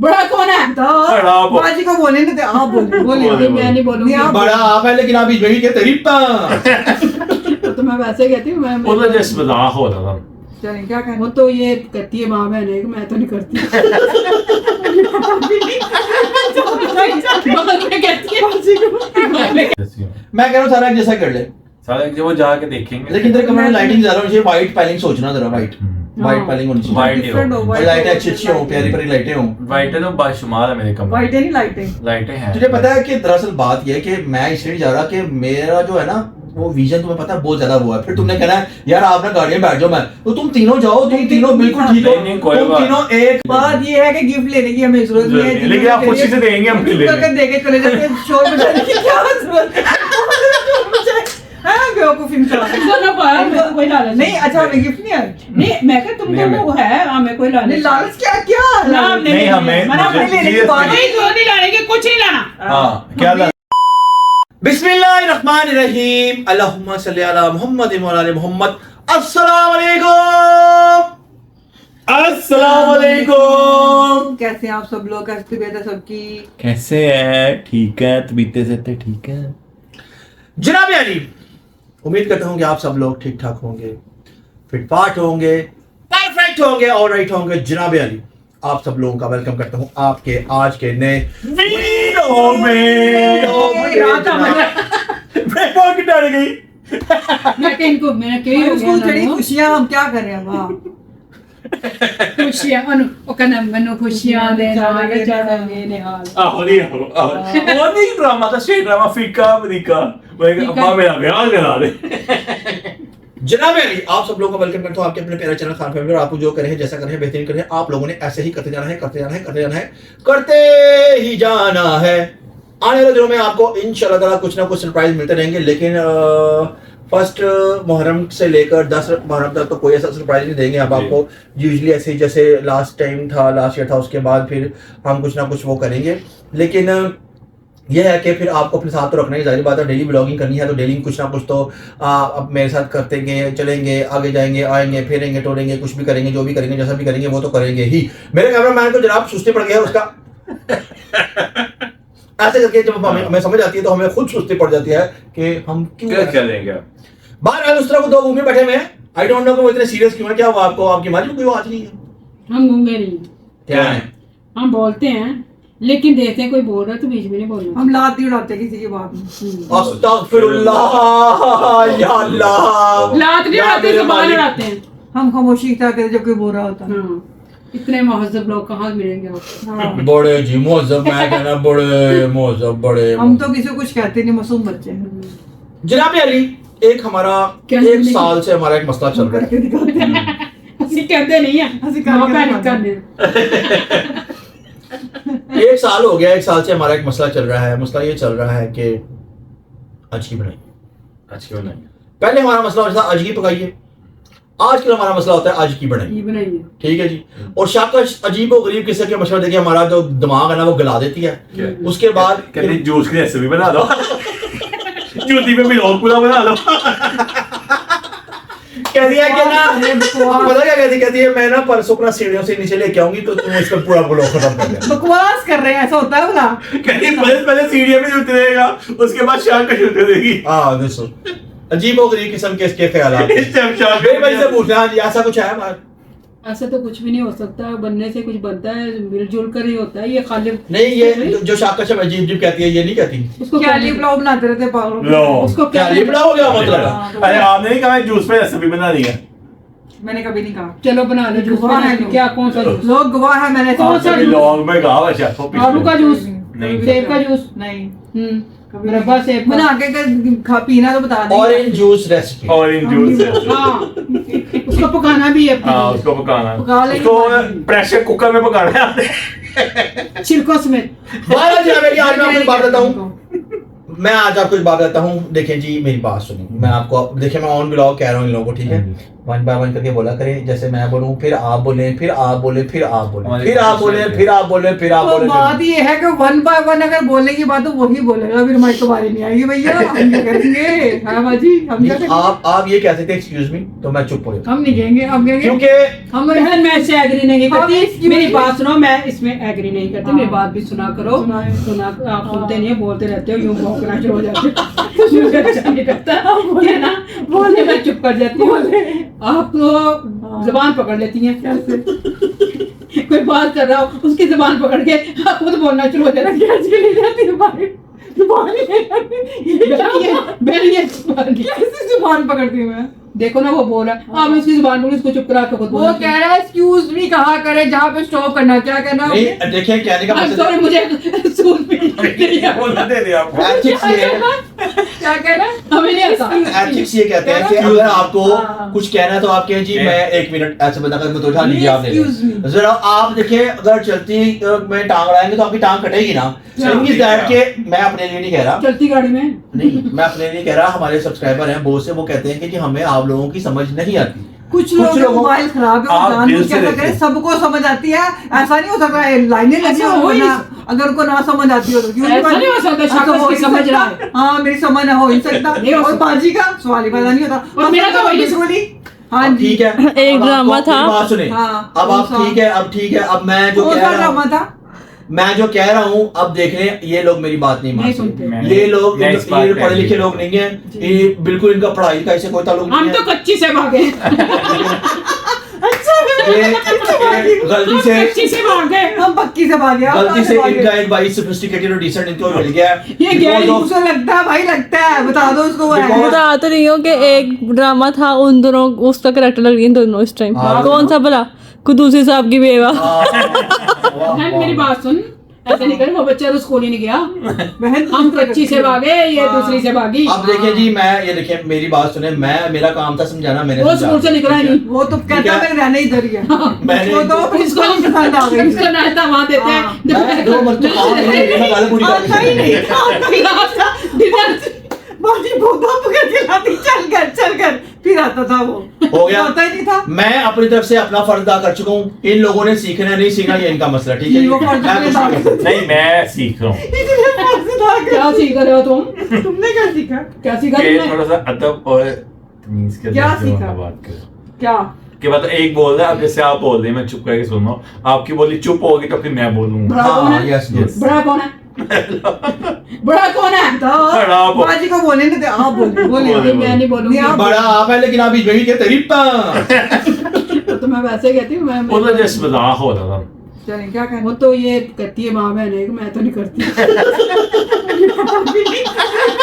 बड़ा कौन है? बाजी को बोले ना, आप बोले मैं नहीं बोलूंगी। बड़ा आप है, लेकिन आप बीच में ही कहते रिप्पा। तो मैं वैसे कहती हूँ, मैं वो तो जस्ट मजाक होता था। चलें क्या करें। वो तो ये करती है माँ बहन है, मैं तो नहीं करती। बगल में कहती है। मैं कह रहा हूँ सारा एक जैसा कर ले, सारा जब वो जाके देखेंगे। लेकिन तेरे कमरे में लाइटिंग ज्यादा होनी चाहिए, व्हाइट पैलिंग सोचना जरा, व्हाइट पैलिंग होनी चाहिए, White Different हो, white लाइटें हो, अच्छी अच्छी हो, प्यारी प्यारी लाइटें हो। वाइट है तो बाशुमार है मेरे कमरे। वाइट है नहीं लाइटें। लाइटें हैं। तुझे पता है कि दरअसल बात यह है कि मैं इसलिए जा रहा कि मेरा जो है ना वो विजन तुम्हें पता है बहुत ज्यादा हुआ है। फिर तुमने कहना है यार आप ना गाड़ी में बैठ जाओ, मैं तो तुम तीनों जाओ, तुम तीनों बिल्कुल ठीक हो, नहीं, कोई तुम बात तीनों एक। बात ये है कि गिफ्ट लेने की हमें जरूरत नहीं है, लेकिन आप खुशी से देंगे हम गिफ्ट करके देके चले जाते हैं, शोर बजाने की क्या जरूरत है? बेवकूफ इंसान। कोई लालच नहीं, अच्छा हमें गिफ्ट नहीं आया। नहीं, मैं कह तुम नहीं, तो वो है, हमें कोई लालच नहीं, लालच क्या क्या ना, नहीं, हमें मना मुझे- नहीं लेने की बात नहीं, जो नहीं लाने की, कुछ नहीं लाना। हाँ क्या ला- बिस्मिल्लाहिर्रहमानिर्रहीम, अल्लाहुम्मा सल्ली अला मुहम्मद व अला मुहम्मद। अस्सलाम वालेकुम, अस्सलाम वालेकुम। कैसे हैं आप सब लोग? कैसी तबीयत है सबकी? कैसे है? ठीक है, तबीयतें से तो ठीक है। जनाब अली, उम्मीद करता हूँ कि आप सब लोग ठीक ठाक होंगे, फिट फाट होंगे, परफेक्ट होंगे, ऑलराइट होंगे। जनाब अली, आप सब लोगों का वेलकम करता हूँ आपके आज के नए वीडियो में। फोन की डाल गई। मैं कह इनको, मैं कहीं हो स्कूल चढ़ी गया खुशियां, हम क्या कर रहे हैं? वाह, खुशियां अनु ओ कना मनो खुशियां दे नाल चढ़ावे निहाल। वो नहीं ड्रामा था, स्ट्रेट ड्रामा, फीका अमेरिका। मैं अब्बा मेरा ब्याह करा दे। जनाब अली, आप सब लोगों का वेलकम करता हूँ आपके अपने प्यारे चैनल खान फैमिली। और आप जो करें जैसा करें बेहतरीन करें, आप लोगों ने ऐसे ही करते जाना है, करते जाना है, करते जाना है, करते ही जाना है। आने वाले दिनों में आपको इंशाल्लाह ताला कुछ ना कुछ सरप्राइज मिलते रहेंगे, लेकिन फर्स्ट मुहर्रम से लेकर 10 मुहर्रम तक तो कोई ऐसा सरप्राइज नहीं देंगे अब आपको। यूजुअली ऐसे ही जैसे लास्ट टाइम था, लास्ट ईयर था, उसके बाद फिर हम कुछ ना कुछ वो करेंगे। लेकिन यह है कि फिर आपको अपने साथ तो रखना ही, जाहिर बात है डेली ब्लॉगिंग करनी है तो डेली कुछ ना कुछ तो अब मेरे साथ करते गए, चलेंगे, आगे जाएंगे, आएंगे, फेरेंगे, टोलेंगे, कुछ भी करेंगे, जो भी करेंगे, जैसा भी करेंगे वो तो करेंगे ही। मेरे कैमरामैन को जनाब सुस्ती पड़ गया उसका। ऐसे करके जब हमें समझ आती है तो हमें खुद सुस्ती पड़ जाती है कि हम क्या क्यों देंगे? बाहर उस तरह को दो घूमे बैठे हुए हैं। आई डोंट नो कि वो इतने सीरियस क्यों है। क्या हुआ आपको? आपकी माँ कोई आवाज नहीं है? हम गूंगे नहीं, क्या है? हम बोलते हैं लेकिन देखते हैं कोई बोल रहा है तो बीच में नहीं बोलना। हम लात नहीं उड़ाते किसी की बात में। अस्तगफिरुल्लाह, या अल्लाह। लात नहीं उड़ाते, ज़बान उड़ाते हैं। हम खामोशी इख्तियार करते जब कोई बोल रहा होता है। हाँ, इतने महज़ब लोग कहाँ मिलेंगे आपको? हाँ। बड़े जी मोहज़्ज़ब, मैं कहना बड़े मोहज़्ज़ब, बड़े हम तो किसी को कुछ कहते नहीं, मासूम बच्चे हैं। जनाब अली, एक हमारा क्या एक नहीं? साल से हमारा एक मसला चल रहा है। करके दिखाते हैं। ਅਸੀਂ कहते नहीं है, ਅਸੀਂ हाँ, करके पैनिक दिखाते करने। एक साल हो गया, एक साल से हमारा एक मसला चल रहा है। मसला ये चल रहा है कि अजगी बनाइए। अच्छी बनाई। पहले हमारा मसला होता था अजगी पकाइए, आजकल हमारा मसला होता है आज की बनाइए। ये बनाइए। ठीक है जी। और शाकश अजीब और गरीब किस्से के मशवरे देखिए, हमारा जो दिमाग है ना वो गला देती है। क्या? उसके बाद कहते जूस की रेसिपी बना दो। जूती में भी और पूरा बना लो। कहती है कि ना, पता क्या कहती है, मैं ना परसों अपना सीढ़ियों से नीचे लेके आऊंगी तो तुम इसका पूरा ब्लॉग खत्म कर देना। बकवास कर रहे हैं, ऐसा होता है बोला? कहती पहले सीढ़ियों में उतरेगा, उसके बाद शाम का शुरू करेगी। हाँ देखो, अजीब और गरीब किस्म के इसके ख्यालात। इस टाइम शाम मेरे भाई से पूछना, हाँ जी ऐसा कुछ है हमारा? ऐसा तो कुछ भी नहीं हो सकता, बनने से कुछ बनता है, मिलजुल कर ही होता है। ये खाली नहीं, ये जो शाकश अजीब अजीब कहती है ये नहीं कहती। उसको क्या लिए पुलाव बनाते रहते पागलों। लो। उसको क्या क्या लिबड़ा हो गया मतलब? अरे आपने नहीं कहा जूस पे रेसिपी बना दी है? मैंने कभी नहीं कहा। चलो बना लो जूस। गवाह है लोग। क्या कौन सा जूस? लोग गवाह है, मैंने कौन सा कभी जूस? लॉन्ग में कहा है शेफ। आलू का जूस, नहीं। सेब का जूस, नहीं मुरब्बा सेब बना का। के खा पीना तो बता दें। Orange juice recipe. Orange juice है। हाँ, उसको पकाना भी है। हाँ उसको पकाना पका लेंगे। उसको प्रेशर कुकर में पकाना है। छिलकों समेत। बारह जी आज मैं आपको एक बात बताता हूँ। मैं आज आपको एक बात बताता हूँ। देखें जी मेरी बात सुनिए, मैं आपको देखिए मैं ऑन ब्लॉग कह रहा हूँ इन लोगों को, ठीक है? वन बाय वन करके बोला करें, जैसे मैं बोलूं फिर आप बोलें, फिर आप बोलें, फिर आप बोलें, हमारी फिर आप बोलें, फिर आप बोलें, फिर आप तो बोलें। बात ये है कि 1 बाय 1 अगर बोलने की बात तो वही बोलेगा, फिर हमारी तुम्हारी नहीं आएगी भैया, हम क्या करेंगे? हाँ बाजी, हम क्या नहीं, करेंगे? आप ये कह सकते हैं एक्सक्यूज मी, तो मैं चुप हो जाता हम नहीं कहेंगे, हम कहेंगे क्योंकि हम बहन मैं इससे एग्री नहीं हाँ, करती, excuse मेरी me। बात सुनो, मैं इसमें एग्री नहीं करती, हाँ। मेरी बात भी सुना करो, सुनाए। सुना आप सुनते हाँ। नहीं है, बोलते रहते हो, यूं भौंकना शुरू हो जाते हो। मुझे अच्छा नहीं लगता है ना, बोले मैं चुप कर जाती हूँ, आप तो जबान पकड़ लेती हैं कैसे कोई बात कर रहा हो उसकी जबान पकड़ के आप खुद बोलना शुरू हो जाता है, कैसे चली जाती है बाहर, कैसे जुबान पकड़ती हूँ मैं? देखो ना वो बोल रहा है, आप उसकी जुबान पकड़ उसको चुप करा के खुद वो बोलना कह रहा है एक्सक्यूज मी कहा करे जहाँ पे स्टॉप करना, क्या कहना? नहीं देखिए कहने का मकसद सॉरी मुझे सूट भी नहीं है। बोलना दे दिया आपको। एथिक्स ये क्या कहना? हमें नहीं आता। एथिक्स ये कहते हैं कि अगर आपको कुछ कहना है तो आप कहें जी मैं 1 मिनट ऐसे बंदा कर तो उठा लीजिए आप Excuse me। जरा आप देखिए अगर चलती में टांग अड़ाएंगे तो आपकी टांग कटेगी ना। थिंग इज दैट के मैं अपने लिए नहीं कह रहा, चलती गाड़ी में नहीं मैं अपने लिए कह रहा, हमारे सब्सक्राइबर हैं बहुत से, वो कहते हैं कि जी हमें आप लोगों की समझ नहीं आती। कुछ लोगों का मोबाइल खराब है, आप वो दिल जानबूझ से के ऐसा देखिए। करे, सबको समझ आती है, ऐसा नहीं हो सकता है लाइनें लगी ऐसा हो हो ही ना, अगर उनको ना समझ आती हो तो क्यों ऐसा नहीं हो सकता, ऐसा शाबाश हो की ही समझ सकता। रहा है। हाँ मेरी समझ ना हो ही सकता नहीं हो और सकता। बाजी का सवाल ही पैदा नहीं होता। और मेरा तो वही बोली हाँ अब जी, ठीक है, एक अब ड्रामा आपको था। मेरी बात सुने, हाँ, अब आप कौन सा? ठीक है, अब ठीक है, अब मैं जो कौन कह सा रहा ड्रामा हूँ, था? मैं जो कह रहा हूँ अब देख रहे हैं, ये लोग मेरी बात नहीं नहीं मानते। सुनते। मैंने- ये लोग मैं इस बात ये पे पढ़े लिखे agree लोग नहीं है, ये बिल्कुल इनका पढ़ाई का इससे कोई ताल्लुक हम नहीं तो है। कच्ची से भागे, अच्छा ये गलती से कच्ची से भागे। हम पक्की से भागे, हम गलती कहाँ से भागे? इनका एक भाई सोफिस्टिकेटेड और डिसेंट इनको मिल गया है। ये क्या है? Because of- उसको लगता है भाई, लगता है, बता दो उसको वो है। Because- बता तो रही हूँ कि एक ड्रामा था, उन दोनों उसका करेक्टर लग रही है दोनों इस टाइम। हाँ। कौन सा भला? कुदूसी साहब की बेवा। बहन मेरी बात सुन, ऐसे नहीं करे, वो बच्चा तो स्कूल ही नहीं गया, बहन हम कच्ची से भागे, ये दूसरी से भागी। अब देखिए जी, मैं ये देखिए मेरी बात सुने, मैं मेरा काम था समझाना, मैंने वो समझा। स्कूल से निकला ही नहीं। वो तो कहता है रहना इधर ही है, मैंने वो तो प्रिंसिपल की पसंद आ गई। उसका नाश्ता वहाँ देते हैं। हाँ। मैं दो मरतबा मैं गाली पूरी कर आता ही नहीं, आता ही डिनर बाजी बहुत पकड़ के लाती, चल कर फिर आता था वो, हो गया। आता ही नहीं था। मैं अपनी तरफ से अपना फर्ज अदा कर चुका हूँ, इन लोगों ने सीखना है नहीं सीखना ये इनका मसला, ठीक है जी, जी? वो फर्ज मैं कुछ नहीं कर सकता। नहीं मैं सीख रहा हूँ इसलिए फर्ज था कि- क्या सीख रहे हो तुम? तुमने क्या सीखा? क्या सीखा कि तुमने? थोड़ा सा अदब और तमीज के क्या लहजे में सीखा? बात करो। क्या? कि मतलब एक बोल रहा है, अब जैसे आप बोल रहे हैं मैं चुप करके सुन रहा हूँ, आपकी बोली चुप होगी तो फिर मैं बोलूंगा। बड़ा कौन हाँ, है? yes, yes. बड़ा कौन है? बड़ा कौन है? बताओ, खड़ा हो। बाजी को बोले नहीं थे, आप बोले बोले। मैं नहीं बोलूंगी। नहीं, आप- बड़ा आप है लेकिन आप इसमें भी क्या तरीफा। तो मैं वैसे कहती हूँ, वो तो मैं जस्ट मजाक हो रहा था। चलें क्या कहना? वो तो ये करती है माँ बहन है, मैं तो नहीं करती।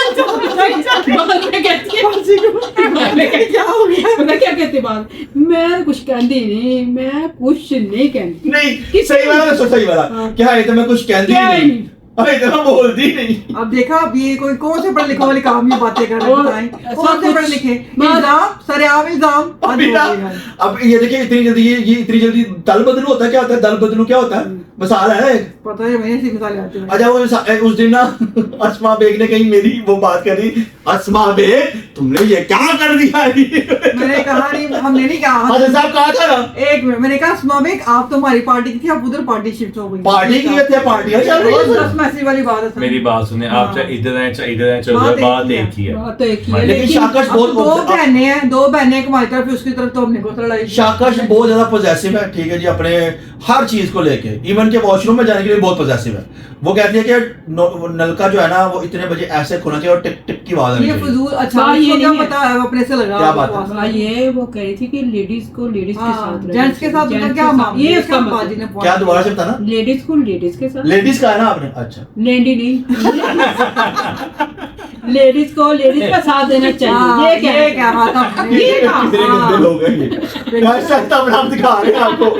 बाद में कहती है, बाद में कहती क्या हो गया? है, पता क्या कहती है बाद? मैं कुछ कहती नहीं, मैं कुछ नहीं कहती। नहीं सही वाला तो सही वाला, हाँ। क्या है तो मैं कुछ कहती क्या ही है? नहीं, अरे इतना बोलती नहीं। अब देखा, अब ये कोई कौन से पढ़े लिखे वाले काम ये बातें कर रहे हैं, और बताएं ऐसा कौन से कुछ- पढ़े लिखे? बात- इल्जाम, सरेआम इल्जाम, अब हद हो बेटा, गई है। अब ये देखिए इतनी जल्दी ये इतनी जल्दी दल बदलू होता है, क्या होता है दल बदलू क्या होता है? मसाला है। पता है मैंने ऐसी मिसालें आती हैं। अच्छा वो उस दिन ना अस्मा बेग ने कहीं मेरी वो बात करी, अस्मा बेग तुमने ये क्या कर दिया? मैंने कहा नहीं, हमने नहीं कहा। हाजिर साहब कहा था ना एक मिनट, मैंने कहा अस्मा बेग आप तो हमारी पार्टी की थी, आप उधर पार्टी शिफ्ट हो गई। पार्टी की थे, पार्टियां चल रही हैं। बस ऐसी वाली बात है सर। मेरी बात सुने, आप हाँ। चाहे इधर आए चाहे इधर आए, चलो बात बात एक ही एक ही है। बात तो एक ही है, लेकिन शाकश अब बहुत दो बहनें हैं, दो बहनें एक हमारी तरफ उसकी तरफ, तो हमने को लड़ाई। शाकश बहुत ज्यादा पॉजेसिव है, ठीक है जी, अपने हर चीज को लेके, इवन के वॉशरूम में जाने के लिए बहुत पॉजेसिव है। वो कहती है कि नलका जो है ना वो इतने बजे ऐसे खोलना चाहिए और टिक टिक की आवाज आनी ये चाहिए। फजूल। अच्छा बात ये ये क्या नहीं है। पता है, वो अपने से लगा क्या बात है? हाँ, ये वो कह रही थी कि लेडीज को लेडीज के हाँ, साथ रहना जेंट्स के साथ चाहिए, उनका जेंट्स क्या के साथ- मामला? ये उसका बाजी ने मतलब point क्या दोबारा से किया। बताना? लेडीज को लेडीज के साथ, लेडीज का है ना आपने? अच्छा लेडी नहीं, लेडीज को लेडीज का साथ देना चाहिए, हाँ, ये क्या ये है? क्या बात है? ये कहा, कितने हाँ। गंदे लोग हैं ये। ऐसा तब हम दिखा रहे हैं आपको।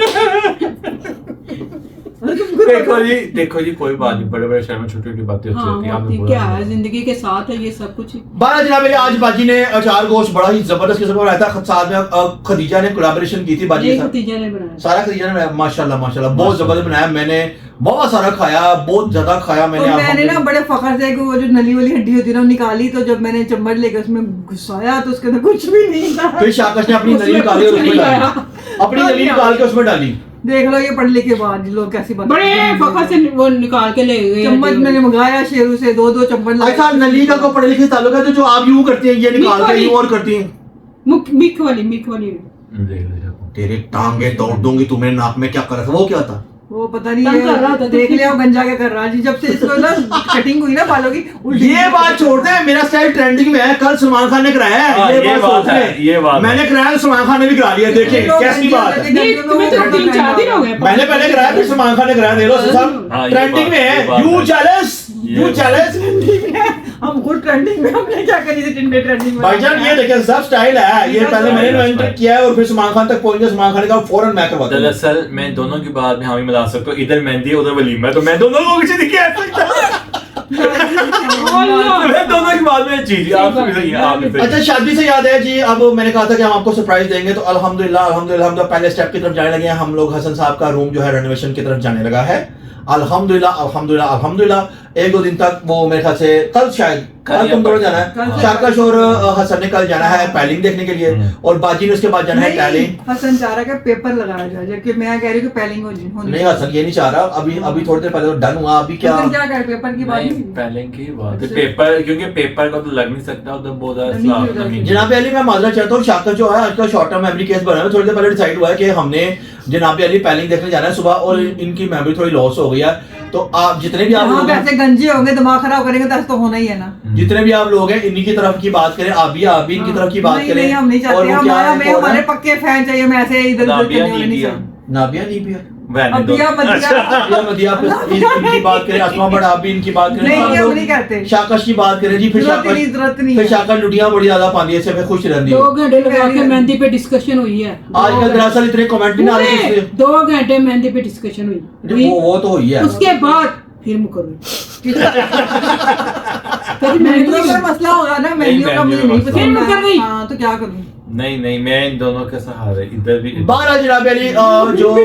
देखो जी कोई बात नहीं, बड़े बड़े शहर में छोटी छोटी बातें होती हाँ, रहती हैं, आपने होती बोला क्या नहीं। है, जिंदगी के साथ है ये सब कुछ। बारह जनाब मेरे आज बाजी ने अचार गोश्त बड़ा ही जबरदस्त किस्म का बनाया था, साथ में खदीजा ने कोलैबोरेशन की थी बाजी ये के साथ। भतीजा ने बनाया। सारा खदीजा ने बनाया, माशाल्लाह माशाल्लाह बहुत जबरदस्त बनाया। मैंने बहुत सारा खाया, बहुत ज्यादा खाया तो मैंने ना बड़े फखर से वो जो नली वाली हड्डी होती है ना निकाली, तो जब मैंने चम्मच लेकर उसमें घुसाया तो उसके अंदर कुछ भी नहीं था। फिर शाकश ने अपनी नली निकाली और उसमें डाली, अपनी नली निकाल के उसमें डाली। देख लो ये पढ़ने के बाद लोग कैसी बात बड़े फखर से वो निकाल के ले गए। चम्मच मैंने मंगाया शेरू से, 2 चम्मच अच्छा, नली का को पढ़े लिखे ताल्लुक है, तो जो आप यूं करती हैं ये निकाल के यूं और करती हैं। मिक वाली तेरे टांगे तोड़ दूंगी, तुम्हें नाक में क्या कर रहा था, वो क्या था? वो पता नहीं तंग कर रहा था, देख लिया वो गंजा क्या कर रहा है जी। जब से इसको ना कटिंग हुई ना बालों की उल्टी ये बात छोड़ते हैं, मेरा स्टाइल ट्रेंडिंग में है, कल सलमान खान ने कराया है। हाँ, ये बात है, ये बात मैंने कराया, सलमान खान ने भी करा लिया। देखिए कैसी बात है। तुम्हें तो 3-4 दिन हो गए। मैंने पहले कराया, फिर सलमान खान ने कराया। देख लो साहब, हाँ, ये ट्रेंडिंग बात- में ये है। बात यू है। Jealous, you jealous. हम खुद ट्रेंडिंग में, हमने क्या करी थी टिंडे ट्रेंडिंग में। भाईजान ये देखिए सब स्टाइल है, ये पहले मैंने इन्वेंट किया है और फिर सलमान खान तक पहुंच गया। सलमान खान ने कहा फौरन मैं करवाता हूं। दरअसल मैं दोनों की बात में हामी मिला सकता हूँ, इधर मेहंदी उधर वलीमा है, तो मैं दोनों को किसी दिखे मैं दोनों की बात में चीज आप सही है, आप सही है। अच्छा, शादी से याद है जी, अब मैंने कहा था कि हम आपको सरप्राइज देंगे, तो अल्हम्दुलिल्लाह हम तो पहले स्टेप की तरफ जाने लगे हैं। हम लोग हसन साहब का रूम जो है रेनोवेशन की तरफ जाने लगा है। अल्हम्दुलिल्लाह 1-2 दिन तक वो मेरे ख्याल से कल शायद कल तुम दोनों जाना कल है। से- शाकाश और हसन ने कल जाना है पैलिंग देखने के लिए, और बाजी ने उसके बाद जाना है टैलिंग। हसन चाह रहा है कि पेपर लगाया जाए, जबकि मैं कह रही हूँ कि पैलिंग होनी। नहीं, हसन ये नहीं चाह रहा। अभी थोड़ी देर पहले तो डन हुआ। अभी क्या हसन क्या कह रहे पेपर की बात नहीं, नहीं। पहले की बात है अच्छा। पेपर, क्योंकि पेपर को तो लग नहीं सकता उधर बहुत ज्यादा नहीं, सलाह नहीं, नमी। जनाब अली, मैं माजरा चाहता हूँ, शाकाश जो है आजकल शॉर्ट टर्म मेमोरी केस बना है। थोड़ी देर पहले डिसाइड हुआ है कि हमने जनाब अली पैलिंग देखने जाना है सुबह, और इनकी मेमोरी थोड़ी लॉस हो गई है। तो आप जितने भी आप हाँ, लोग हैं, वैसे गंजे होंगे, दिमाग खराब करेंगे तो ऐसा तो होना ही है ना। जितने भी आप लोग हैं, इन्हीं की तरफ की बात करें। आप भी इनकी तरफ की बात नहीं, करें। नहीं, हम नहीं और चाहते। वो क्या है, हमें कौन है? हमारे पक्के फैन चाहिए, मैं ऐसे इधर उधर नाबिया करने वाले नहीं नीबिया। चाहिए। नाबिया नहीं पिया रहने दो। अबिया मदिया या मदिया पे इनकी बात करें। असमा बट आप भी इनकी बात करें। नहीं, हम हम लोग नहीं करते। शाकाश की बात करें जी। फिर जरूरत ही नहीं, शाकाश जरूरत नहीं फिर है। शाकाश लुटियां बड़ी ज्यादा पानी है, इससे खुश रहती 2 है। घंटे लगा के मेहंदी पे डिस्कशन हुई है। आजकल दरअसल इतने कमेंट नहीं आ रहे इसलिए। 2 घंटे मेहंदी पे डिस्कशन हुई। वो तो हुई है। उसके बाद फिर मुकर मेहंदियों का मसला होगा ना, मेहंदियों का मुझे नहीं फिर पसंद मुकर है। गई। हाँ, तो क्या करूँ। नहीं मैं इन दोनों के सहारे इधर भी 12 जनाब अली जो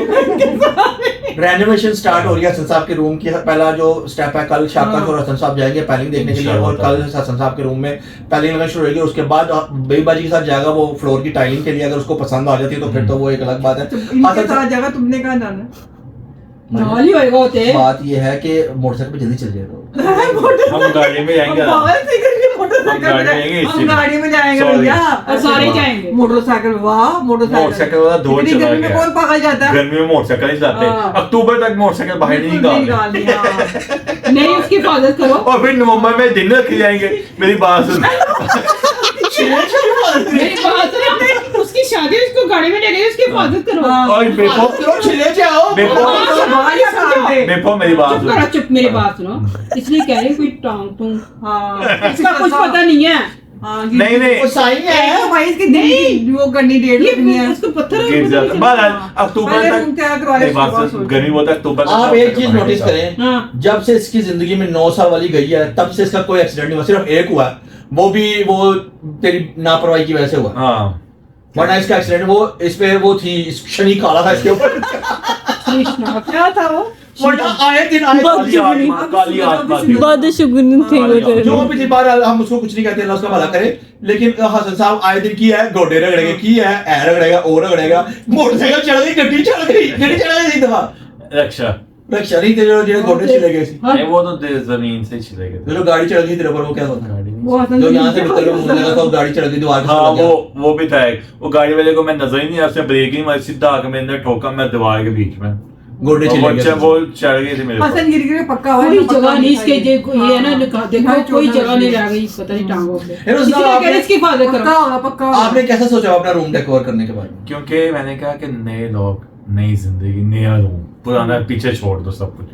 रेनोवेशन स्टार्ट हो रही है हसन साहब के रूम की। पहला जो स्टेप है, कल शाकाश और हसन साहब जाएंगे पैलिंग देखने के लिए, और कल हसन साहब के रूम में पैलिंग लगना शुरू होगी। उसके बाद बेईबाजी के साथ जाएगा वो फ्लोर की टाइलिंग के लिए। अगर उसको पसंद आ जाती है तो फिर तो वो एक अलग बात है। इनके हसन साथ जगह तुमने कहाँ जाना नाली होएगा होते। बात ये है कि मोटरसाइकिल पे जल्दी चल जाएगा। हम गाड़ी में जाएंगे हम ना। पागल थे करके मोटरसाइकिल हम गाड़ी में में जाएंगे, हम इसी गाड़ी में जाएंगे Sorry। भैया। और सारे जाएंगे। मोटरसाइकिल, वाह मोटरसाइकिल वाला दौड़ इतनी चला गर्मी में गया। कौन पागल जाता है। गर्मी में मोटरसाइकिल ही चलाते हाँ। अक्टूबर तक मोटरसाइकिल बाहर नहीं बिल्कुल निकालते। निकाल दिया। नहीं, उसकी हिफाजत करो। और फिर नवंबर में दिन रखे जाएंगे। मेरी बात सुन। मेरी बात सुनो, उसकी शादी उसको गाड़ी में ले गई, उसकी हिफाजत करो। हाँ। और बेफो छिले जाओ। बेफो बाहर या काट दे। बेफो मेरी बात चुप सुन। करो, चुप, मेरी बात सुनो। इसलिए कह रही हूँ कोई टांग तुम, हाँ, इसका कुछ पता नहीं है। हाँ, नहीं वो साई एक है। तो भाई इसकी नहीं वो करनी डेढ़ लगनी ये है। उसको पत्थर गिर जाता बहरहाल अक्टूबर पहले तक रूम तैयार करवा ले, मेरी बात उसके बाद सुन, सोच। गर्मी बहुत है, अक्टूबर तक आप एक चीज मोटरसाइकिल नोटिस बाहर करें, हाँ। जब से इसकी जिंदगी में 9 साल वाली गई है तब से इसका कोई एक्सीडेंट नहीं हुआ। सिर्फ एक हुआ, वो भी वो तेरी लापरवाही की वजह से हुआ। निकला। हाँ वरना इसका एक्सीडेंट वो इस पे वो थी शनि काला था इसके ऊपर। क्या था वो। वरना आए दिन आए काली आत्मा, काली आत्मा थी। बाद शुगुन थे वो हाँ, जो भी थी बार हम उसको कुछ नहीं कहते, अल्लाह उसका भला करे। लेकिन हसन साहब आए दिन की है, गोडे रगड़ेगा की है, ऐ रगड़ेगा, ओ रगड़ेगा, मोटरसाइकिल चढ़ गई, गड्डी चढ़ गई, गड्डी चढ़ गई दफा रक्षा रक्षा नहीं तेरे जो गोडे चले गए सी। नहीं वो तो जमीन से चले गए जो गाड़ी चढ़ गई तेरे ऊपर, वो क्या होता गाड़ी नहीं। वो हसन जो यहाँ से निकल मुझे लगा था वो गाड़ी चढ़ गई दीवार के हाँ साथ लग गया। वो भी था एक। वो गाड़ी वाले को मैं नजर ही नहीं आया, उसने ब्रेक ही नहीं मारी, सीधा आके मेरे अंदर ठोका, मैं दीवार के बीच में। गोडे चले गए। वो चढ़ गई थी मेरे ऊपर। हसन गिर गिर के पक्का हुआ है, कोई पक्का जगह नहीं इसके दिखाई दे। ये है ना, देखो कोई जगह नहीं रह गई, पता नहीं टांगों पे। फिर उसका इसलिए कह रहे आपने- इसकी हिफाजत पक्का करो। होगा, पक्का होगा। आपने कैसा सोचा अपना रूम डेकोर करने के बारे में? क्योंकि मैंने कहा कि नए लोग, नई जिंदगी, नया रूम, पुराना पीछे छोड़ दो सब कुछ।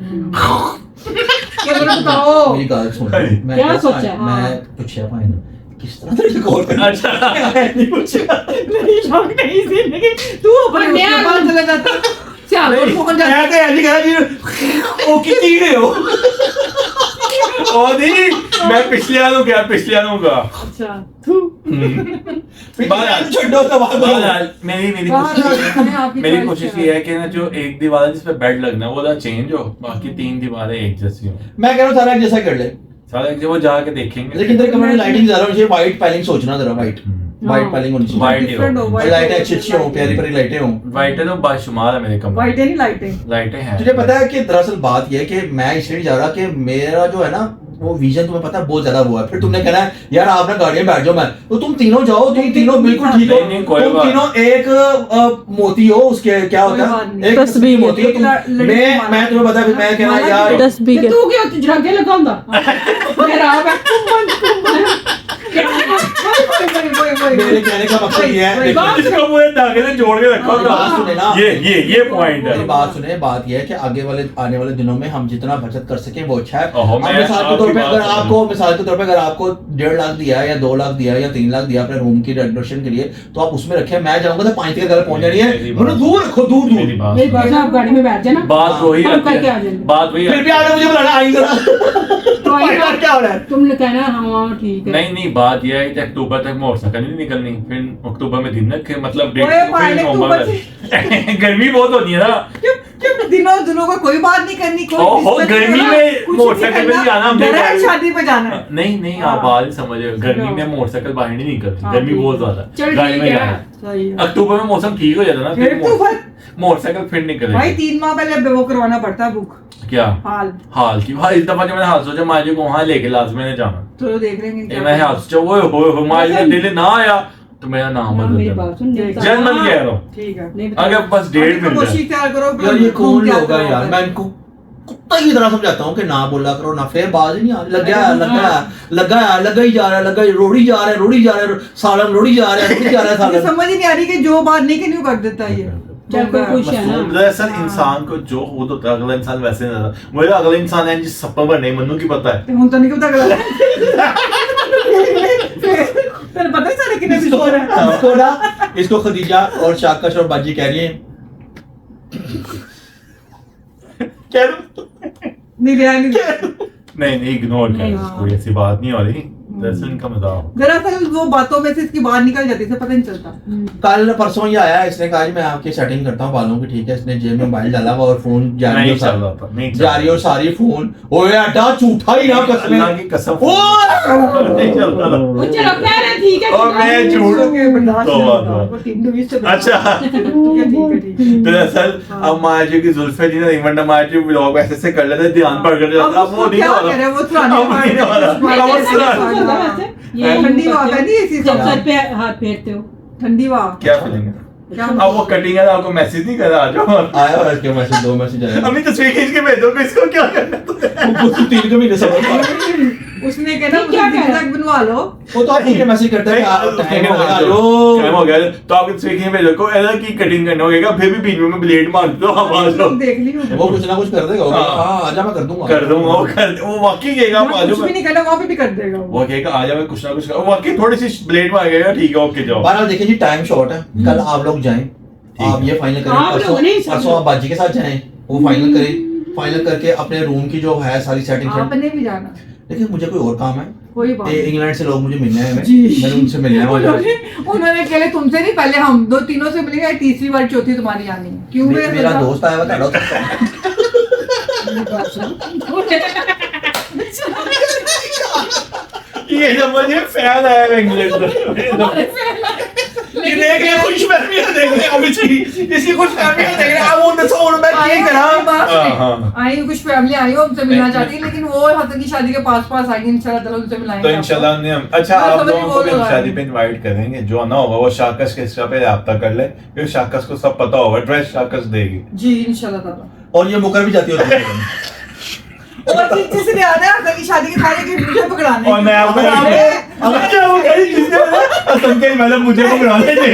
क्या बोला बताओ। मेरी बात सुन, मैं क्या सोचा है? मैं पूछा भाई ने किस तरह से डेकोर करना अच्छा नहीं पूछा। नहीं शौक नहीं जिंदगी तू अपने और नया बाहर चला जाता चल, मैं तो ऐसे कह रहा जी ओ की गए हो। और नहीं मैं पिछले आलू गया, पिछले आलू का। अच्छा बहरहाल, छोड़ो तो बात बहरहाल, मेरी आपकी मेरी choice कोशिश क्या ये है कि ना जो एक दीवार है जिसपे बेड लगना है वो ना चेंज हो, बाकी 3 दीवारें एक जैसी हो। मैं कह रहा हूँ सारा एक जैसा कर ले, सारा एक वो जाके देखेंगे। लेकिन तेरे कमरे में लाइटिंग ज्यादा होनी चाहिए, व्हाइट पैलिंग सोचना जरा, व्हाइट पैलिंग होनी चाहिए, White ही Different हो। हो, white लाइटें हो, अच्छी अच्छी हो, प्यारी प्यारी लाइटें हो। व्हाइट है तो बाशुमार है मेरे कमरे व्हाइट है नहीं लाइटें। लाइटें हैं। तुझे पता है कि दरअसल बात यह है कि मैं इसलिए नहीं जा रहा कि मेरा जो है ना वो विजन तुम्हें पता है बहुत ज्यादा वो है, फिर तुमने कहना है यार आप ना गाड़ी में बैठ जाओ, मैं तो तुम तीनों जाओ, तुम तीनों बिल्कुल ठीक हो, नहीं, कोई तुम बात तीनों एक मोती हो, उसके क्या होता कोई बात है नहीं। एक तस्बीह। मोती हो तुम, मैं तुम्हें पता है मैं कहना यार 10 भी के तू क्या जरागे लगाऊंगा मेरा मेरे कहने का मकसद ये है, देखो, इसको पूरे धागे से जोड़ के रखो। मेरी बात सुने ना, ये पॉइंट मेरी है। बात सुने, बात यह है कि आगे वाले आने वाले दिनों में हम जितना बचत कर सकें वो अच्छा है। ओहो, अब मैं मिसाल के तौर पे आपकी अगर बात आपको मिसाल के तौर पे अगर आपको 1.5 लाख दिया है या 2 लाख दिया है या 3 लाख दिया अपने रूम की रेनोवेशन के लिए, तो आप उसमें रखें, मैं जाऊंगा तो 5 के घर पहुंच जानी है, मतलब दूर रखो, दूर मेरी दूर। बात मेरी बात सुनो। है, आप गाड़ी में बैठ जाना, बात वही हम आती करके आ है, जाएंगे। बात वही फिर भी आती आपने मुझे बुलाना आई जरा, तो आई यार क्या हो रहा है? तुमने कहना हाँ ठीक है। नहीं बात यह है कि अक्टूबर तक मोटरसाइकिल नहीं निकलनी, फिर अक्टूबर में दिन रखे, मतलब ओए, पागल, अक्टूबर गर्मी बहुत होती है ना। क्यों दिनों को कोई बात नहीं करनी, कोई ओहो, discuss नहीं गर्मी करना, में कुछ मोटरसाइकिल पे करना, नहीं जाना, हमने direct बाहर- शादी पे जाना है। नहीं आप हाँ। बात ही समझे, गर्मी चलो। में मोटरसाइकिल बाहर नहीं निकलती, हाँ, गर्मी ठीक बहुत है। ज्यादा, चल गाड़ी में ठीक है। जाना है। सही है। अक्टूबर में मौसम ठीक हो जाता ना, फिर तो मोटरसाइकिल फिर भाई निकलेगी। 3 माह पहले वो करवाना पड़ता है बुक, क्या हाल की भाई, इस दफा जो मैंने हाल सोचा माजी को वहां लेके लाजमी ने जाना, तो देख लेंगे ये क्या मैं हाल सोचा वो माजी का दिल ना आया तो मेरा नाम ना, बदल मेरी देना। बात सुन, नहीं जल्द जल्द मत बता। कह रहा हूँ, ठीक है। नहीं बता। अगर बस 1.5 तो मिनट कोशिश है। क्या करो, यार ये कौन क्या लोग है करो, यार, मैं इनको कुत्ता की तरह समझाता हूँ कि ना बोला करो ना, फिर बाज नहीं आ लग गया लगा ही जा रहा है, लगा रोड़ी जा रहा है सालन रोड़ी जा रहा है मुझे सालन। समझ ही नहीं आ रही कि जो बात नहीं करनी वो कर देता है ये। चल कोई खुश है ना। दरअसल इंसान को जो हो तो अगला इंसान वैसे नहीं रहता, मुझे अगला इंसान है जिस सपनों पर नहीं मनु की पता है। हूं तो नहीं पता गलत तेरे पता है सारे कितने इसको बिस्कोर है। इसको ना इसको खदीजा और शाकश और बाजी कह रही है क्या नहीं रिया नहीं नहीं इग्नोर नहीं, कर, कोई ऐसी बात नहीं हो रही, दरअसल इनका मजाक। दरअसल वो बातों में से इसकी बाहर निकल जाती है, पता नहीं चलता। कल परसों ही आया, इसने कहा जी मैं आपकी सेटिंग करता हूँ बालों की, ठीक है, इसने जेब में मोबाइल डाला हुआ और फोन जारी नहीं और चल सारी रहा था, नहीं चल जारी और सारी फोन, ओए अड्डा झूठा ही ना कसम अल्लाह की कसम ओ नहीं चल रहा था। वो चलो कह रहे ठीक है और मैं झूठ अच्छा दरअसल हाँ। अब माजी की जुल्फे जी ने रिमांडर माजी व्लॉग ऐसे से कर लेते, ध्यान पड़ कर जाता, अब वो नहीं हो रहा, वो पुराने अब नहीं हो रहा, अब वो सुना। ये ठंडी हवा बहती है इसी जब से। सर पे हाथ फेरते हो ठंडी हवा क्या फीलिंग है? क्या अब वो कटिंग है, आपको मैसेज नहीं करा, आ जाओ। आया और इसके मैसेज 2 मैसेज आए अम्मी तस्वीर खींच के भेजो कि इसको क्या करना है तुझे? वो 3 के महीने समझ उसने कहना ये क्या मुझे कह रहा है? तक बनवा लो। वो तो आप उनके मैसेज करते हैं टाइम हो गया टाइम हो गया तो आपके तस्वीर खींच भेजो को ऐसा की कटिंग करना होगा, फिर भी बीच में ब्लेड मार दो, आप आ जाओ, देख ली होगी। वो कुछ ना कुछ कर देगा, हाँ। हाँ आजा मैं कर दूंगा कर दूंगा, वो वाकई कहेगा आप आ कुछ भी जाओ, नहीं करना, वहाँ पे भी कर देगा वो। वो कहेगा आ जा, मैं कुछ ना कुछ कर, वाकई थोड़ी सी ब्लेड मार गएगा, ठीक है ओके जाओ। बहरहाल देखिए जी टाइम शॉर्ट है, कल आप लोग जाएं, आप ये फाइनल करें, आप लोग नहीं, सब परसों आप बाजी के साथ जाएं, वो फाइनल करें, फाइनल करके अपने रूम की जो है सारी सेटिंग। आपने भी जाना, देखिए मुझे कोई और काम है, कोई बात ये नहीं। इंग्लैंड से लोग मुझे मिलने आए हैं, जी। मैंने उनसे मिलना है वहाँ जाके। उन्होंने कहले तुमसे नहीं, पहले हम 2-3 से मिलेंगे, तीसरी बार चौथी तुम्हारी आनी है। क्यों मेरा दोस्त आया हुआ था, डॉक्टर ये समझिए फैन आया है इंग्लैंड से, ये देख ले खुशफहमियां देख ले अब इसकी खुशफहमियां देख ले, अब वो दसो मैं क्या करा। आई कुछ फैमिली आई हो हमसे मिलना चाहती है, लेकिन वो हसन की शादी के पास आएंगे, इंशाल्लाह ताला उनसे मिलाएंगे तो आपको। इंशाल्लाह ने हम अच्छा हाँ, आप समझ लोगों को वो भी लोग हम आए। शादी पे इनवाइट करेंगे, जो ना होगा वो शाकस के इंस्टा पे रब्ता कर ले, क्योंकि शाकस को सब पता होगा, ड्रेस शाकस देगी। जी इंशाल्लाह ताला। और ये मुकर भी जाती होती है और जिसने आना है हसन की शादी के सारे गिफ्ट मुझे पकड़ाने और मैं आपको अबे, क्या वो कही जिसने असम के मतलब मुझे पकड़ाने दे,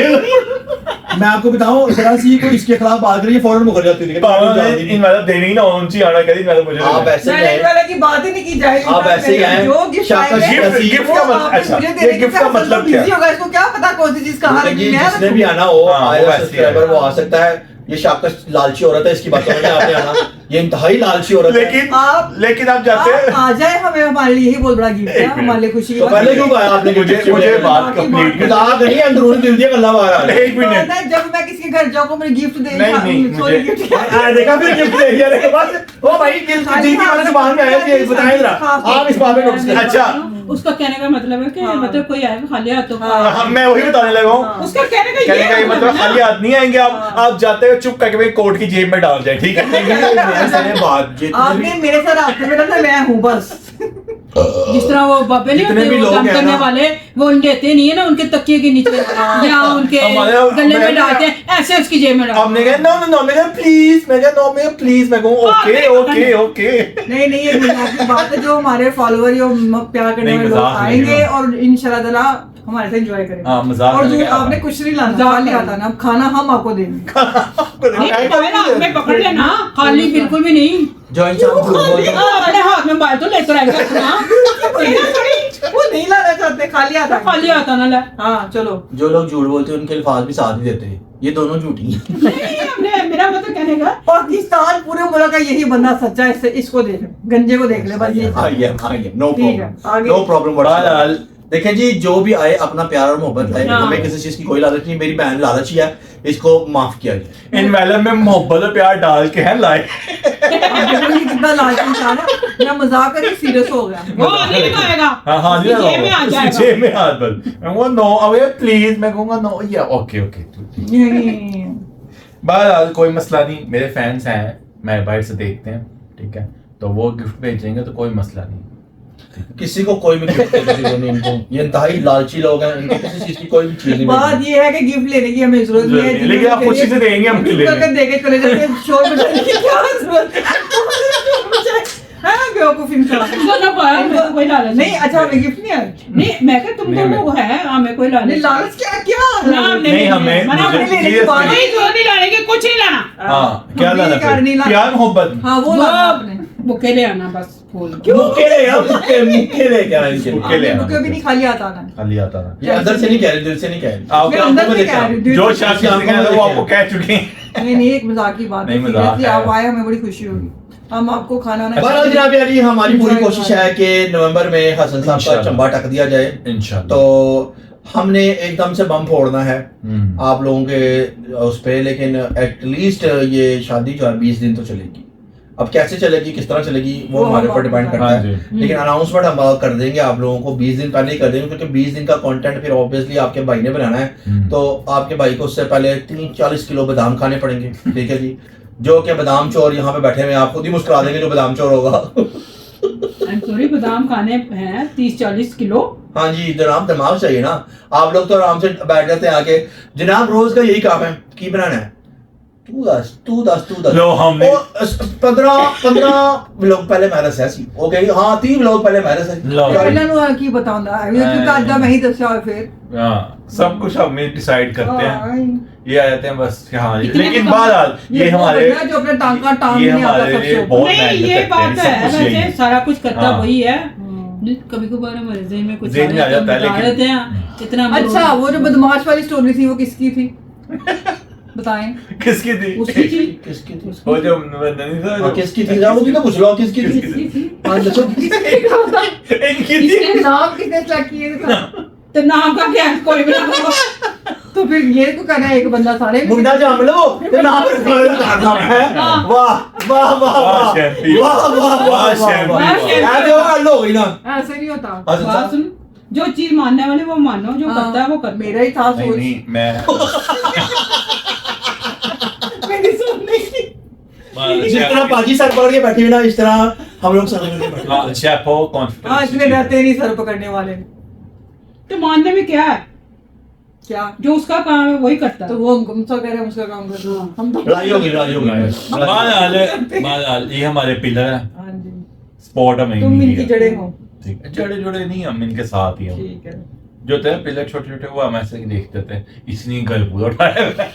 मैं आपको बताऊं जरा सी कोई इसके खिलाफ बात करिए फौरन मुकर जाती है, पापा ने इन मतलब देनी ना उनसी आना करी मतलब मुझे आप ऐसे ही मैंने हैं, वाले की बात ही नहीं की जाएगी। आप ऐसे ही हैं, जो गिफ्ट शाकस आएंगे, गिफ्ट वो का मतलब वापस अच्छा मुझे ये देने गिफ्ट का के मतलब साथ क्या बिजी होगा, इसको क्या पता कौन सी चीज कहाँ रखनी है। जिसने भी आना हो हाँ, वो आएगा वैसे ही सब्सक्राइबर वो आ सकता है, ये शाकस लालची औरत है, इसकी बातों में आपने आना ये इंतहाई लालची औरत है। लेकिन आप जाते हैं आ जाए, हमें हमारे लिए ही बहुत बड़ा गिफ्ट है, हमारे लिए खुशी की तो बात पहले है। क्यों कहा आपने? मुझे बात कंप्लीट मजाक नहीं, अंदरूनी दिल दिया गल्ला मारा। एक मिनट, जब मैं किसी के घर जाऊँ मुझे गिफ्ट दे, नहीं, सॉरी, मुझे- गिफ्ट देखा फिर गिफ्ट दे दिया देखो बस। ओ भाई दिल की वाले से बाहर में आया कि बताएं जरा आप इस बात में नोटिस करें। अच्छा उसका कहने का मतलब है कि हाँ। मतलब कोई आएगा खाली हाथों का, मैं वही बताने लगा हूँ। उसका कहने का कहने का ये मतलब खाली हाथ नहीं आएंगे आप जाते हो चुप करके मेरे कोट की जेब में डाल जाए, ठीक है? आपने मेरे साथ रास्ते में रहना, मैं हूँ बस। जिस तरह वो बाबे नहीं जितने होते, भी वो लोग काम हैं करने ना- वाले, वो लेते नहीं है ना उनके तकिए के नीचे या उनके गले में डालते हैं, ऐसे उसकी जेब में डालते हमने कहा नो मैं कहा प्लीज, मैं कहा नो मैं प्लीज, मैं कहूँ ओके नहीं ये मजाक की बात है। जो हमारे फॉलोवर या प्यार करने नहीं, वाले लोग मजाक नहीं आएंगे है। और इंशाल्लाह ताला हमारे साथ एंजॉय करेंगे। हाँ, मजाक और नहीं जो है। आपने कुछ नहीं लाना, मजाक खाली नहीं। आता ना, अब खाना हम आपको देंगे। नहीं, पहले हाथ में पकड़ लेना, खाली बिल्कुल भी नहीं। जो इंसान झूठ बोलता है अपने हाथ में मोबाइल तो लेकर आएगा अपना, वो नहीं लाना चाहते, खाली आता। खाली आता ना ला। हाँ चलो। जो लोग झूठ बोलते हैं उनके अल्फाज भी साथ ही देते हैं। ये दोनों झूठी हैं। हमने मेरा मतलब कहने का पाकिस्तान पूरे मुल्क का यही बंदा सच्चा है, इससे इसको देख ले, गंजे को देख ले बस। ये नो ठीक है, प्रॉब्लम, आगे। No problem. देखें जी, जो भी आए अपना प्यार और मोहब्बत है, हाँ। हमें किसी चीज की कोई लालच नहीं। मेरी बहन लालची है, इसको माफ किया जाए। इन वेलम में मोहब्बत और प्यार डाल के है लाए। कितना लालची इंसान है। मैं मजाक करके सीरियस हो गया। वो नहीं लगाएगा, हाँ उसकी जेब में आ जाएगा। जेब में हाथ बल, मैं कहूँगा नो अवे प्लीज, मैं कहूँगा नो या ओके नहीं। बहरहाल कोई मसला नहीं, मेरे फैंस हैं, मैं बाहर से देखते हैं, ठीक है, तो वो गिफ्ट भेजेंगे तो कोई मसला नहीं। किसी को कोई भी गिफ्ट नहीं इनको। ये इंतहाई लालची लोग हैं, इनको किसी चीज की कोई भी चीज नहीं बात मिलती। ये है कि गिफ्ट लेने की हमें जरूरत नहीं है, लेकिन आप खुशी से देंगे, हम चुप ले करके लेंगे। देके चले जाते हैं, शोर बजाने की क्या जरूरत है? हाँ, बेवकूफ इंसान। दोनों को है, मेरे को कोई लालच नहीं, अच्छा हमें गिफ्ट नहीं आया। नहीं, मैं कह तुम दोनों को है, हमें कोई लालच नहीं, लालच क्या ना, नहीं, हमें मना मुझे- नहीं लेने की seriously- बात नहीं, जो नहीं लाने की, कुछ नहीं लाना। हाँ, क्या हम लाना भी कर नहीं फिर? लाना। प्यार मोहब्बत। हाँ वो लाना आपने। बुके ले आना बस, फूल। मुक्के ले यार, मुक्के ले क्या है इनके? मुक्के ले आपने आना। बुके भी नहीं खाली आता आना है। खाली आता ना। ये अंदर से नहीं कह रहे, दिल से नहीं कह रहे। आप मैं अंदर से कह रही हूँ, दिल जो से। शख्स जिसने कहा था वो आपको कह चुके हैं। नहीं एक मजाक की बात है, नहीं, मजाक seriously है। आप आए, हमें बड़ी खुशी होगी। हम आपको खाना ना बहरहाल जनाब यारी, हमारी पूरी Enjoy कोशिश है कि नवंबर में हसन साहब का इंशाल्लाह। चंबा टक दिया जाए। इंशाल्लाह। तो हमने एकदम से बम फोड़ना है हम्म। आप लोगों के उस पे, लेकिन एटलीस्ट ये शादी जो है 20 दिन तो चलेगी। अब कैसे चलेगी, किस तरह चलेगी, वो वो हमारे हम ऊपर डिपेंड करता हाँ है। जी। लेकिन अनाउंसमेंट हम कर देंगे आप लोगों को 20 दिन पहले ही कर देंगे, क्योंकि 20 दिन का कंटेंट फिर ऑब्वियसली आपके भाई ने बनाना है। तो आपके भाई को उससे पहले 30-40 किलो बादाम खाने पड़ेंगे, ठीक है जी। जो कि बादाम चोर यहाँ पे बैठे हुए हैं, आप खुद ही मुस्कुरा देंगे जो बादाम चोर होगा। सॉरी, बादाम खाने हैं 30-40 किलो। हाँ जी जनाब, दिमाग चाहिए ना। आप लोग तो आराम से बैठ जाते हैं आके, जनाब रोज का यही काम है, की बनाना है, तू दस लो हमने 15 लोग पहले मैंने सी हो गई। हाँ 30 लोग पहले मैंने से लो। ਪਹਿਲਾਂ ਨੂੰ ਆ ਕੀ ਬਤਾਉਂਦਾ ਹੈ ਕਿਉਂਕਿ ਅੱਜ ਦਾ ਮੈਂ ਹੀ ਦੱਸਿਆ ਹੋਇਆ ਫਿਰ हाँ, सब कुछ हम डिसाइड करते हैं, हाँ, ये आ जाते हैं बस कि हाँ इतने लेकिन में- बहरहाल ये वो हमारे बंदा जो अपने टांका टांग ये नहीं आता हमारे सबसे लिए ऊपर। बहुत नहीं, मेहनत ये करते हैं, बात सब है, कुछ वैसे यही। सारा कुछ करता हाँ। वही है। कभी कभार हमारे ज़हन में कुछ ज़हन में आ जाता है, लेकिन- देते हैं इतना अच्छा वो जो बदमाश वाली स्टोरी थी वो किसकी थी बताएं। किसकी थी? उसकी थी। किसकी थी? वो जो नहीं था हाँ, किसकी थी? वो भी तो पूछ लो किसकी थी? किसकी थी? हाँ दसो। इनकी थी। इसके नाम किसने सेलेक्ट किए थे? तो नाम का क्या है? कोई भी ना बोलो। तो फिर ये तो करना है एक बंदा सारे मुंडा जाम लो ते नाम नाम है। वाह वाह वाह वाह वाह, शैम्पी। वाह वाह वाह शैम्पी। वाह। यार वो हल हो गई ना। ऐसे नहीं होता। हसन बात साहब, सुन, जो चीज मानने वाले वो मानो, जो हाँ, करता है वो कर। मेरा ही था नहीं सोच। नहीं मैं मेरी सोच नहीं थी। जिस तरह पाजी सर पकड़ के बैठी हुई ना, इस तरह हम लोग सर पकड़ के बैठे हाँ, शेफो हाँ कॉन्फिडेंस इसमें रहते नहीं सर पकड़ने वाले। तो मानने में क्या है? क्या जो उसका काम है वही करता है। तो वो हम कह रहे हैं उसका काम कर दो हम तो लड़ाई होगी लड़ाई होगी। माल ये हमारे पिलर है, हाँ जी स्पॉट हमें तुम नहीं इनकी दिया। जड़ें हो। ठीक है, जड़े जुड़े नहीं, हम इनके साथ ही हैं। ठीक है। जो थे पिलर छोटे छोटे वो हम ऐसे ही देखते थे, इसने घर पूरा उठाया हुआ है।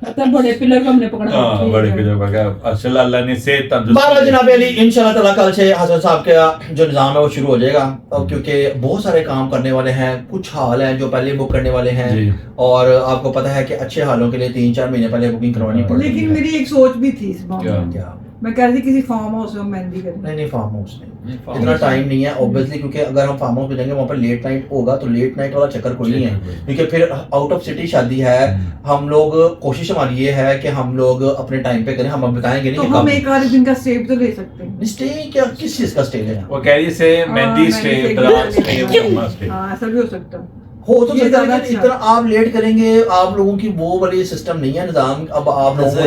मतलब बड़े पिलर को हमने पकड़ा। हाँ, ठीक बड़े है। पिलर का असल अल्लाह ने सेहत बारह तंदुरुस्ती जनाब अली इंशाल्लाह ताला कल से हसन साहब का जो निज़ाम है वो शुरू हो जाएगा, और क्योंकि बहुत सारे काम करने वाले हैं, कुछ हाल हैं जो पहले बुक करने वाले हैं, जी। और आपको पता है कि अच्छे हालों के लिए 3-4 महीने पहले बुकिंग करवानी पड़ती है। लेकिन मेरी एक सोच भी थी इस बात क्या? में। क्या मैं कह रही थी किसी फार्म हाउस में मेहंदी करें। नहीं फार्म हाउस नहीं, farm इतना house टाइम नहीं है ऑब्वियसली, क्योंकि अगर हम फार्म हाउस पे जाएंगे वहाँ पर लेट नाइट होगा तो लेट नाइट वाला चक्कर कोई नहीं है, क्योंकि फिर आउट ऑफ सिटी शादी है। हम लोग कोशिश हमारी ये है कि हम लोग अपने टाइम पे करें, हम अब बताएंगे तो नहीं हम एक आधे दिन का स्टे भी तो ले सकते हैं। स्टे क्या, किस चीज का स्टे लेना वो कह रही से मेहंदी हाँ, स्टे, मेहंदी बारात स्टे, स्टे, मेहंदी उम्मा स्टे। हाँ ऐसा भी हो सकता है। हो तो ये सकता है, ज्यादा लेकिन अच्छा इतना आप लेट करेंगे, आप लोगों की वो वाली सिस्टम नहीं है निजाम, अब आप लोगों को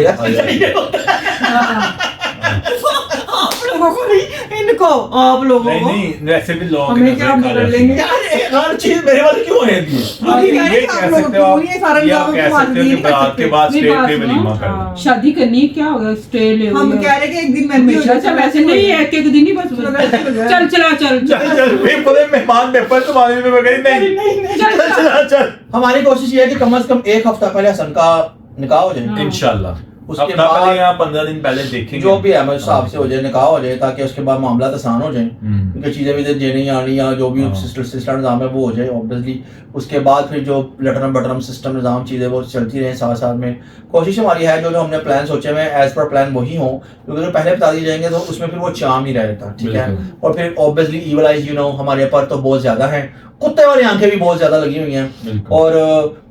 आप लोगों को नहीं, इनको आप लोगों नहीं को नहीं, वैसे भी लोग हमें क्या कर लेंगे। यार हर चीज मेरे वाली क्यों है दी? अभी कह रहे ये हैं कि कह आप लोग सकते हो आप, क्यों नहीं सारा ये आप निजाम कह को सकते हो कि नहीं कर बारात सकते। के बाद नहीं, स्टे बात पे सुनो। वलीमा कर हाँ। दो। शादी करनी है, क्या होगा स्टे ले हम कह रहे हैं कि एक दिन मेहंदी हो हमेशा जाए, से वैसे नहीं है, एक दिन ही बस चल चला चल चल चल भाई, पूरे मेहमान पेपर तुम्हारे में गई नहीं, चल चल चल। हमारी कोशिश ये है कि कम से कम एक हफ्ता पहले हसन का निकाह हो जाए, इंशाल्लाह उसके उसके बाद बाद या 15 दिन पहले देखेंगे जो भी है मेरे हिसाब से हो जाए, निकाह हो जाए, ताकि उसके बाद मामला आसान हो जाए, क्योंकि चीजें भी देनी आनी या जो भी हाँ। सिस्टम निज़ाम है वो हो जाए ऑब्वियसली। उसके बाद फिर जो लटरम बटरम सिस्टम निज़ाम चीज़ें वो चलती रहें साथ साथ में। कोशिश हमारी है जो जो हमने प्लान सोचे हुए हैं एज पर प्लान वही हो, क्योंकि अगर पहले बता दिए जाएंगे तो उसमें फिर वो चाम नहीं रहता, ठीक है। बिल्कुल। और फिर ऑब्वियसली ईवल आइज हमारे पर तो बहुत ज्यादा हैं, कुत्ते वाली आंखें भी बहुत ज्यादा लगी हुई हैं, बिल्कुल। और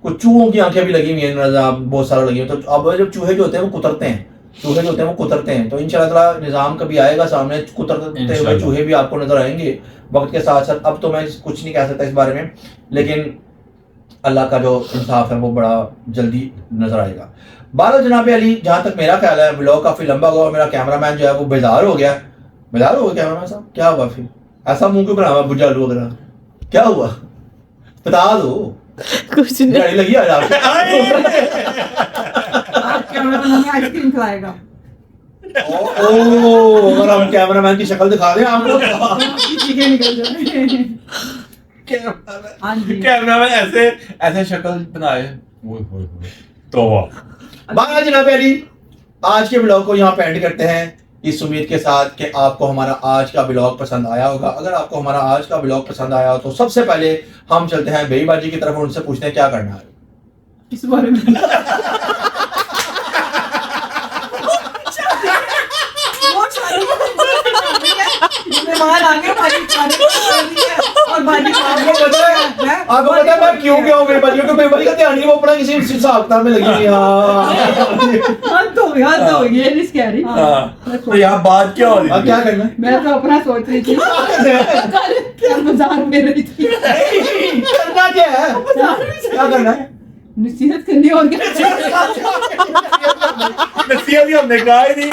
कुछ चूहों की आंखें भी लगी हुई हैं, बहुत सारा लगी हुई हैं। तो अब जब चूहे जो होते हैं वो कुतरते हैं, चूहे जो होते हैं वो कुतरते हैं, तो इंशाल्लाह ताला निज़ाम कभी आएगा सामने, कुतरते हुए इंशाल्लाह। चूहे भी आपको नजर आएंगे वक्त के साथ साथ। अब तो मैं कुछ नहीं कह सकता इस बारे में, लेकिन अल्लाह का जो इंसाफ है वो बड़ा जल्दी नजर आएगा। बहरहाल जनाब अली, जहाँ तक मेरा ख्याल है व्लॉग काफी लंबा हुआ, मेरा कैमरामैन जो है वो बेजार हो गया। बेजार हो गया कैमरामैन साहब, क्या हुआ फिर? ऐसा मुंह क्यों बनाया बुझालू वगैरह, क्या हुआ बता दो। कुछ नहीं। गाड़ी लगी आज आपके? आप कैमरा हमें आइसक्रीम खिलाएगा। ओ, अगर हम कैमरामैन की शक्ल दिखा दें आपको चीखें निकल जाए। हाँ जी। कैमरामैन ऐसे ऐसे शक्ल बनाए, तो वाह। बहरहाल जनाब अली, आज के ब्लॉग को यहाँ पे एंड करते हैं इस उम्मीद के साथ कि आपको हमारा आज का ब्लॉग पसंद आया होगा। अगर आपको हमारा आज का ब्लॉग पसंद आया हो तो सबसे पहले हम चलते हैं बेई बाजी की तरफ और उनसे पूछते हैं क्या करना है। इस बारे में वो शादी मेहमान आ गए, भाजी खाने को शादी है और भाजी आपको पता है मैं क्यों गया हूँ बेई बाजी? क्योंकि बेई बाजी का ध्यान नहीं, वो अपना किसी हिसाब किताब में लगी हुई है। हाँ। हद हो गया, हद हो गई। ये नहीं कह रही। हाँ, तो यहाँ बात क्या हो रही अब थी? क्या करना है? मैं तो अपना सोच रही थी, कल बाजार में रही थी, करना क्या है? क्या करना है? नसीहत करनी और क्या नसीहत भी हमने कहा ही नहीं।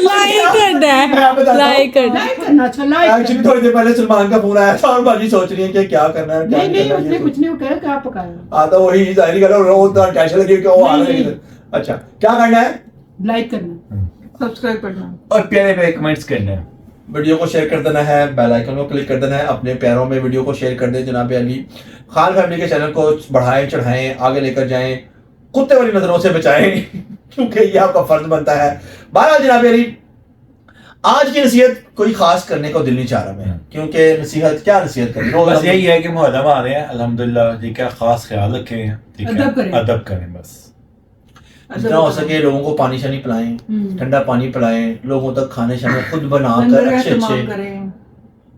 लाइक करना है, लाइक करना है। लाइक करना, अच्छा लाइक एक्चुअली थोड़ी देर पहले सलमान का फोन आया था और बाजी सोच रही है कि क्या करना है, क्या नहीं नहीं, करना है, उसने ये कुछ नहीं, वो कह रहा क्या पकाया। हाँ तो वही जाहिर कर रहा हूँ, तो टेंशन लगी कि वो आ रहा है। अच्छा क्या करना है? लाइक करना, सब्सक्राइब करना और प्यारे प्यारे कमेंट्स करने हैं। वीडियो को शेयर कर देना है, बेल आइकन को क्लिक कर देना है, अपने प्यारों में वीडियो को शेयर कर दें। जनाब अली खान फैमिली के चैनल को बढ़ाएं चढ़ाएं, आगे लेकर जाएं, कुत्ते वाली नजरों से बचाएं क्योंकि ये आपका फर्ज बनता है। बहरहाल जनाब अली, आज की नसीहत कोई खास करने को दिल नहीं चाह रहा मैं, क्योंकि नसीहत क्या नसीहत करें, बस यही है कि मुहर्रम आ रहे हैं, अल्हम्दुलिल्लाह जी का खास ख्याल रखें, ठीक है, अदब करें। अदब करें बस। जितना हो सके लोगों को पानी शानी पिलाएं, ठंडा पानी पिलाएं, लोगों तक खाने शाने खुद बनाकर लंगर का अच्छे इस्तेमाल अच्छे। करें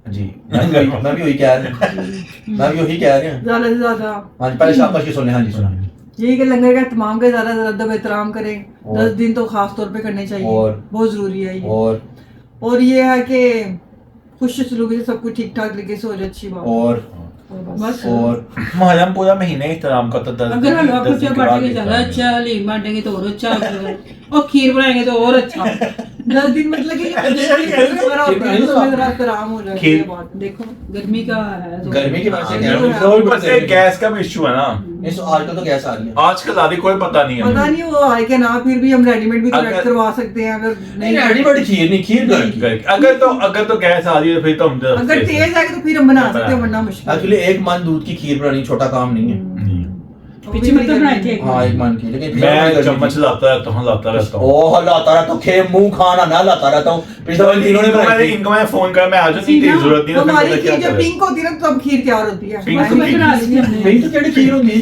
जी मैं भी वही कह रहा हूं, मैं भी वही कह रहा हूं। ज्यादा से ज्यादा। हाँ जी, पहले शाबाश की सुने। हाँ जी सुना। यही कि लंगर का इस्तेमाल करें, ज्यादा से ज्यादा अदब एहतराम करें। और- 10 दिन तो खास तौर पे करने चाहिए, और- बहुत जरूरी है ये। और ये है कि खुश सलूकी से सब कुछ ठीक ठाक तरीके से हो जाए, अच्छी बात। और बस और मुहर्रम पूरा महीने एहतराम का तो 10 अगर हलवा कुछ दिन के बाद बांटेंगे ज्यादा एहतराम अच्छा, हलीम बांटेंगे तो और अच्छा, और खीर बनाएंगे तो और अच्छा। 10 दिन मतलब कि हमारा होता है, तो हमें जरा एहतराम हो जाए, खीर- ये बात। देखो गर्मी का है तो गर्मी की वजह से हाँ, क्या गर्मी है? तो है। ऊपर से गैस का भी इशू है ना, इस आजकल तो गैस आ रही है। आजकल आदि कोई पता नहीं पता है। नहीं वो आए के ना, फिर भी हम रेडीमेड भी अगर- करेक्ट करवा सकते हैं अगर नहीं रेडीमेड खीर नहीं, खीर घर की। अगर तो गैस आ रही है फिर तो हम अगर तेज आएगा तो फिर हम बना सकते हैं, वरना मुश्किल है। एक्चुअली एक मन दूध की खीर बनानी छोटा काम नहीं है। पीछे मतलब बनाए थे हाँ एक मन की, लेकिन मैं चम्मच लाता रहता हूँ ओह लाता रहता हूँ, खे मुंह खाना ना लाता रहता हूँ। पिछले वाले तीनों ने बनाई थी। इनको मैंने फोन कर, मैं आज नहीं तेरी जरूरत नहीं है, हमारी फिर खीर क्या जब करें? पिंक होती है ना तब खीर तैयार होती है। पिंक तो मैं बना ली थी हमने। नहीं तो केड़ी खीर होंगी?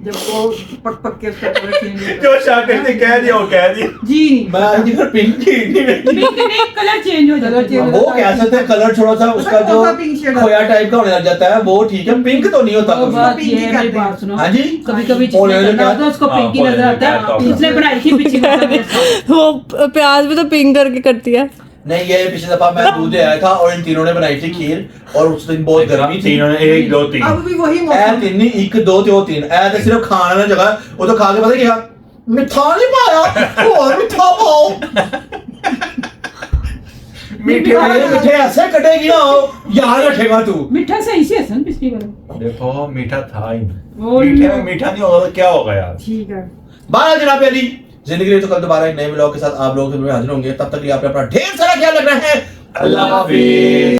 जब वो पक पक के उसका कलर चेंज होता है। जो शाकिर ने कह दिया वो कह दिया। जी मैं जी फिर पिंक ही पिंक नहीं कलर चेंज हो जाता है वो कह सकते हैं कलर थोड़ा सा उसका जो उसका pink shade खोया टाइप का होने लग जाता है वो ठीक है पिंक तो नहीं होता वो कुछ। बात पिंक ये ही है मेरी करते हैं। बात सुनो हाँ जी कभी कभी बोले जिसने जो करना क्या? होता है उसको हाँ, पिंक ही बोले नजर जो आता क्या है इसलिए बनाई थी पिंक वो प्याज भी तो पिंक करके करती है। नहीं ये पिछली दफा मैं दूध ले आया था और इन तीनों ने बनाई थी खीर और उस दिन बहुत गर्मी थी तीनों ने 1 2 3 अब भी वही ऐ मौसम तीन नहीं 1 2 ते 3 ऐ ते सिर्फ खाने वाली जगह वो तो खा के पता क्या मिठा नहीं पाया और मिठा पाओ मीठे वाले मिठे ऐसे कटेगी ना याद रखेगा तू मिठा सही से हसन पिछली बार देखो मीठा था ही ओ नहीं। मीठे नो। में मीठा नहीं होगा तो क्या होगा यार। ठीक है। 12 जनाब अली जिंदगी में तो कल दोबारा एक नए ब्लॉग के साथ आप लोगों के लिए हाजिर होंगे तब तक के लिए आपने अपना ढेर सारा ख्याल रखना है। अल्लाह हाफिज।